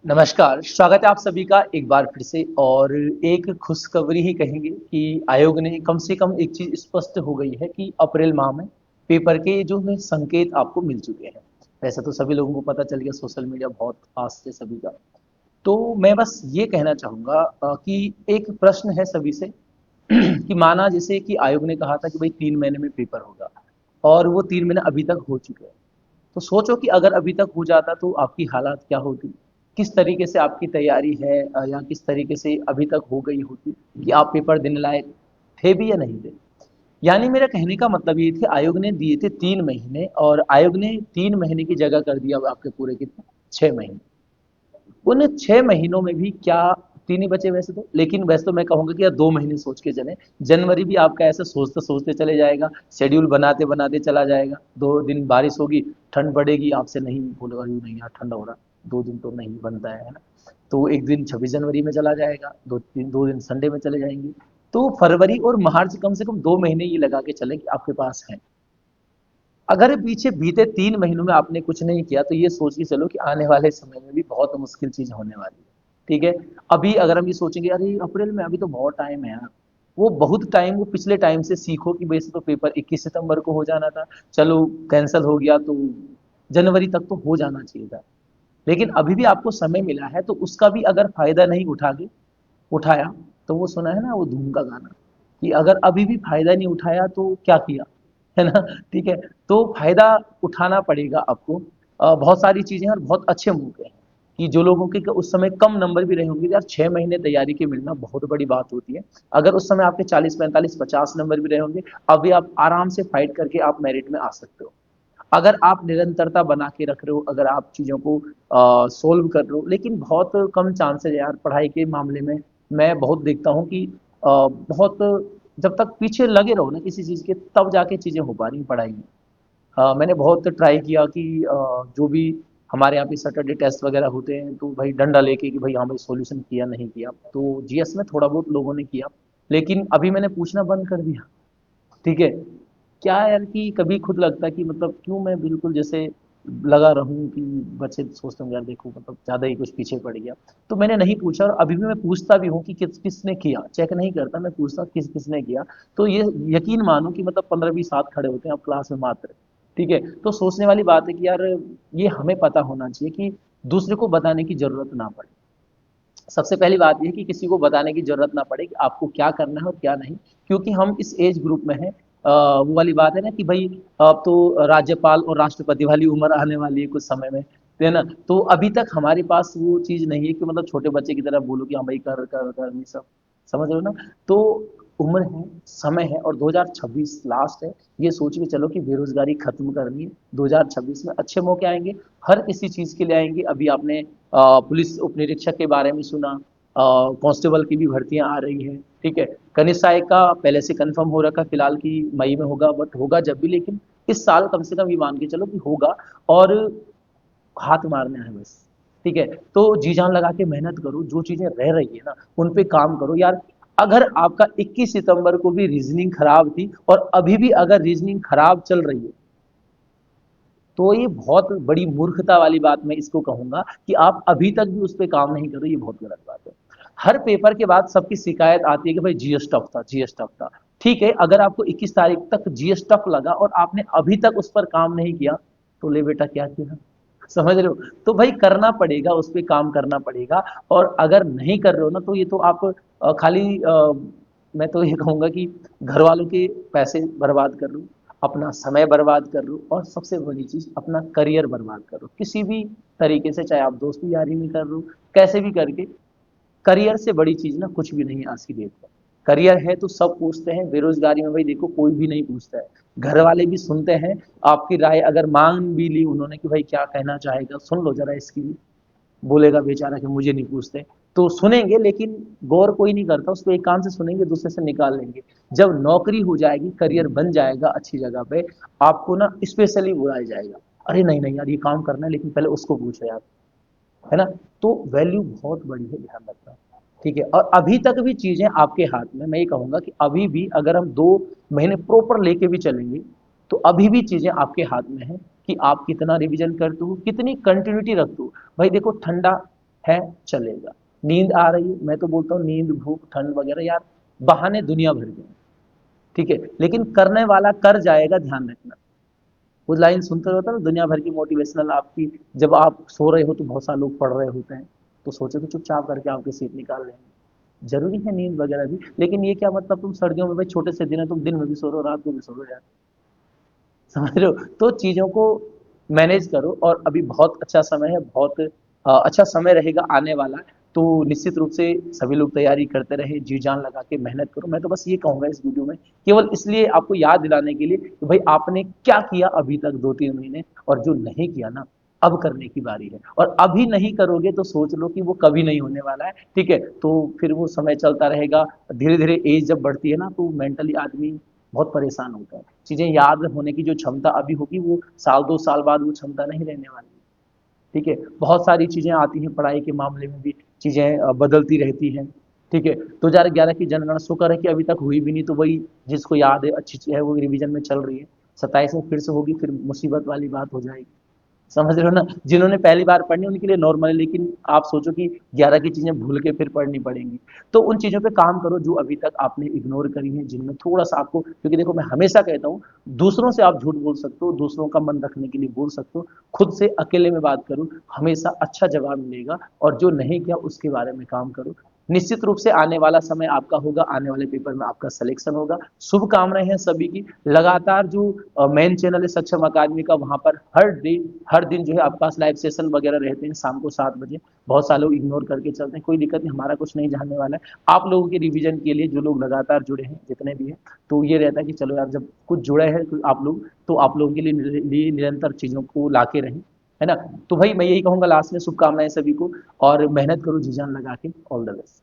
नमस्कार, स्वागत है आप सभी का एक बार फिर से और एक खुशखबरी ही कहेंगे कि आयोग ने कम से कम एक चीज़ स्पष्ट हो गई है कि अप्रैल माह में पेपर के जो है संकेत आपको मिल चुके हैं। वैसे तो सभी लोगों को पता चल गया, सोशल मीडिया बहुत फास्ट है सभी का। तो मैं बस ये कहना चाहूँगा कि एक प्रश्न है सभी से कि माना जैसे कि आयोग ने कहा था कि भाई 3 महीने में पेपर होगा और वो 3 महीने अभी तक हो चुके हैं। तो सोचो कि अगर अभी तक हो जाता तो आपकी हालात क्या होती? किस तरीके से आपकी तैयारी है या किस तरीके से अभी तक हो गई होती कि आप पेपर देने लायक थे भी या नहीं थे? यानी मेरा कहने का मतलब ये थे आयोग ने दिए थे 3 महीने और आयोग ने 3 महीने की जगह कर दिया अब आपके पूरे कितने 6 महीने। उन 6 महीनों में भी क्या 3 ही बचे वैसे तो, लेकिन वैसे तो मैं कहूँगा कि यार 2 महीने सोच के चलें। जनवरी भी आपका ऐसे सोचते-सोचते चले जाएगा, शेड्यूल बनाते-बनाते चला जाएगा। 2 दिन बारिश होगी, ठंड बढ़ेगी, आपसे नहीं बोलेगा अरे नहीं यार ठंडा हो रहा, 2 दिन तो नहीं बनता है ना? तो 1 दिन 26 जनवरी में चला जाएगा, 2 दिन संडे में चले जाएँगे। तो फरवरी और मार्च कम से कम 2 महीने ये लगा के चलें कि आपके पास हैं। अगर पीछे बीते 3 महीनों में आपने कुछ नहीं किया तो ये सोच के चलो कि आने वाले समय में भी बहुत मुश्किल चीज़ होने वाली है। ठीक है? अभी अगर हम ये सोचेंगे अरे अप्रैल में अभी तो बहुत टाइम है यार। वो बहुत टाइम वो पिछले टाइम से सीखो कि वैसे तो पेपर 21 सितंबर को हो जाना था। चलो कैंसल हो गया तो जनवरी तक तो हो जाना चाहिए था। लेकिन अभी भी आपको समय मिला है तो उसका भी अगर फ़ायदा नहीं उठाया तो वो सुना है ना वो धूम का गाना कि अगर अभी भी फायदा नहीं उठाया तो क्या किया, है ना? ठीक है, तो फायदा उठाना पड़ेगा आपको। बहुत सारी चीजें हैं और बहुत अच्छे मौके हैं कि जो लोगों के उस समय कम नंबर भी रहे होंगे यार 6 महीने तैयारी के मिलना बहुत बड़ी बात होती है। अगर उस समय आपके 40 45 50 नंबर भी रहे होंगे अभी आप आराम से फाइट करके आप मेरिट में आ सकते हो। अगर आप निरंतरता बना के रख रहे हो, अगर आप चीज़ों को सोल्व कर रहे हो, लेकिन बहुत कम चांसेस है यार पढ़ाई के मामले में। मैं बहुत देखता हूँ कि बहुत जब तक पीछे लगे रहो ना किसी चीज़ के तब जाके चीज़ें हो पा रही हैं पढ़ाई में। मैंने बहुत ट्राई किया कि जो भी हमारे यहाँ पे सैटरडे टेस्ट वगैरह होते हैं तो भाई डंडा लेके कि भाई हाँ भाई सॉल्यूशन किया नहीं किया, तो जीएस में थोड़ा बहुत लोगों ने किया, लेकिन अभी मैंने पूछना बंद कर दिया। ठीक है। क्या है यार कि कभी खुद लगता है कि मतलब क्यों मैं बिल्कुल जैसे लगा रहूं कि बच्चे सोचते होंगे यार देखो मतलब ज्यादा ही कुछ पीछे पड़ गया। तो मैंने नहीं पूछा और अभी भी मैं पूछता भी हूँ कि किसने किया, चेक नहीं करता, मैं पूछता किस किसने किया। तो ये यकीन मानो कि मतलब 15 20 हाथ खड़े होते हैं अब क्लास में मात्र। ठीक है, तो सोचने वाली बात है कि यार ये हमें पता होना चाहिए कि दूसरे को बताने की जरूरत ना पड़े। सबसे पहली बात ये है कि किसी को बताने की ज़रूरत ना पड़े कि आपको क्या करना है और क्या नहीं, क्योंकि हम इस एज ग्रुप में हैं। वो वाली बात है ना कि भई अब तो राज्यपाल और राष्ट्रपति वाली उम्र आने वाली है कुछ समय में, है ना? तो अभी तक हमारे पास वो चीज़ नहीं है कि मतलब छोटे बच्चे की तरह बोलो कि हाँ भाई कर, कर, कर ये सब, समझ रहे हो ना? तो उम्र है, समय है और 2026 लास्ट है। ये सोच के चलो कि बेरोज़गारी खत्म करनी है। 2026 में अच्छे मौके आएँगे, हर किसी चीज़ के लिए आएँगे। अभी आपने पुलिस उप निरीक्षक के बारे में सुना, कांस्टेबल की भी भर्तियां आ रही हैं। ठीक है, कनिष्ठ सहायक का पहले से कंफर्म हो रखा है फिलहाल कि मई में होगा, बट होगा जब भी, लेकिन इस साल कम से कम ये मान के चलो कि होगा। और हाथ मारना है बस। ठीक है, तो जी जान लगा के मेहनत करो, जो चीजें रह रही है ना उन पे काम करो यार। अगर आपका 21 सितंबर को भी रीजनिंग खराब थी और अभी भी अगर रीजनिंग खराब चल रही है तो ये बहुत बड़ी मूर्खता वाली बात मैं इसको कहूँगा कि आप अभी तक भी उस पे काम नहीं कर रहे, ये बहुत गलत बात है। हर पेपर के बाद सबकी शिकायत आती है कि भाई जीएस टफ था, जीएस टफ था। ठीक है, अगर आपको 21 तारीख तक जीएस टफ लगा और आपने अभी तक उस पर काम नहीं किया, तो ले बेटा क्या किया? समझ रहे हो? तो भाई करना पड़ेगा, उस पे काम करना पड़ेगा। और अगर नहीं कर रहे हो ना तो ये तो आप खाली मैं तो ये कहूँगा कि घर वालों के पैसे बर्बाद कर रहे हो, अपना समय बर्बाद कर रहे हो और सबसे बड़ी चीज़ अपना करियर बर्बाद कर रहे हो। किसी भी तरीके से, चाहे आप दोस्ती यारी में कर रहे हो, कैसे भी करके, करियर से बड़ी चीज़ ना कुछ भी नहीं है आज की डेट में। करियर है तो सब पूछते हैं, बेरोज़गारी में भाई देखो कोई भी नहीं पूछता है। घर वाले भी सुनते हैं, आपकी राय अगर माँग भी ली उन्होंने कि भाई क्या कहना चाहेगा, सुन लो ज़रा इसकी भी। बोलेगा बेचारा कि मुझे नहीं पूछते, तो सुनेंगे लेकिन गौर कोई नहीं करता, उसको एक कान से सुनेंगे दूसरे से निकाल लेंगे। जब नौकरी हो जाएगी, करियर बन जाएगा अच्छी जगह पे, आपको ना स्पेशली बुलाया जाएगा। अरे नहीं नहीं यार ये काम करना है लेकिन पहले उसको पूछो यार, है ना? तो वैल्यू बहुत बड़ी है, ध्यान रखना। ठीक है, और अभी तक भी चीजें आपके हाथ में, मैं ये कहूंगा कि अभी भी अगर हम 2 महीने प्रॉपर लेके भी चलेंगे तो अभी भी चीजें आपके हाथ में है कि आप कितना रिवीजन करते हो, कितनी कंटिन्यूटी रखते हो। भाई देखो ठंडा है, चलेगा। नींद आ रही है, मैं तो बोलता हूँ नींद, भूख, ठंड वगैरह यार बहाने दुनिया भर के हैं, ठीक है, लेकिन करने वाला कर जाएगा, ध्यान रखना। वो लाइन सुनते होता ना, दुनिया भर की मोटिवेशनल आपकी, जब आप सो रहे हो तो बहुत सारे लोग पढ़ रहे होते हैं, तो सोचो कि चुपचाप करके आपकी सीट निकाल लेंगे। जरूरी है नींद वगैरह भी, लेकिन ये क्या मतलब तुम सर्दियों में भाई छोटे से दिन है, तुम दिन में भी सो रहे हो, रात को भी सो रहे हो यार, समझ रहे हो? तो चीज़ों को मैनेज करो, और अभी बहुत अच्छा समय है, बहुत अच्छा समय रहेगा आने वाला। तो निश्चित रूप से सभी लोग तैयारी करते रहे, जी जान लगा के मेहनत करो। मैं तो बस ये कहूँगा इस वीडियो में, केवल इसलिए आपको याद दिलाने के लिए कि भाई आपने क्या किया अभी तक 2-3 महीने, और जो नहीं किया ना, अब करने की बारी है। और अभी नहीं करोगे तो सोच लो कि वो कभी नहीं होने वाला है, ठीक है? तो फिर वो समय चलता रहेगा, धीरे-धीरे एज जब बढ़ती है ना, तो मेंटली आदमी बहुत परेशान होता है। चीज़ें याद होने की जो क्षमता अभी होगी, वो साल 2 साल बाद वो क्षमता नहीं रहने वाली है, ठीक है? बहुत सारी चीज़ें आती हैं, पढ़ाई के मामले में भी चीज़ें बदलती रहती हैं, ठीक है? 2011 की जनगणना शुक्र है कि अभी तक हुई भी नहीं, तो वही जिसको याद है, अच्छी चीज़ है, वो रिवीजन में चल रही है। 27 में फिर से होगी, फिर मुसीबत वाली बात हो जाएगी। समझ रहे हो ना? जिन्होंने पहली बार पढ़नी उनके लिए नॉर्मल है, लेकिन आप सोचो कि 11 की चीज़ें भूल के फिर पढ़नी पड़ेंगी। तो उन चीज़ों पे काम करो जो अभी तक आपने इग्नोर करी हैं, जिनमें थोड़ा-सा आपको, क्योंकि देखो मैं हमेशा कहता हूँ, दूसरों से आप झूठ बोल सकते हो, दूसरों का मन रखने के लिए बोल सकते हो, खुद से अकेले में बात करो, हमेशा अच्छा जवाब मिलेगा, और जो नहीं किया उसके बारे में काम करो। निश्चित रूप से आने वाला समय आपका होगा, आने वाले पेपर में आपका सिलेक्शन होगा। शुभकामनाएँ हैं सभी की। लगातार जो मेन चैनल है सक्षम अकादमी का, वहाँ पर हर दिन जो है आपके पास लाइव सेशन वगैरह रहते हैं शाम को 7 बजे। बहुत सारे लोग इग्नोर करके चलते हैं, कोई दिक्कत नहीं, हमारा कुछ नहीं जानने वाला है। आप लोगों के रिवीजन के लिए जो लोग लगातार जुड़े हैं, जितने भी हैं, तो ये रहता है कि चलो यार, जब कुछ जुड़े हैं तो आप लोग, तो आप लोगों के लिए निरंतर चीज़ों को लाके रहें, है ना? तो भाई मैं यही कहूँगा लास्ट में, शुभकामनाएँ सभी को, और मेहनत करो जी जान लगा के। All the best.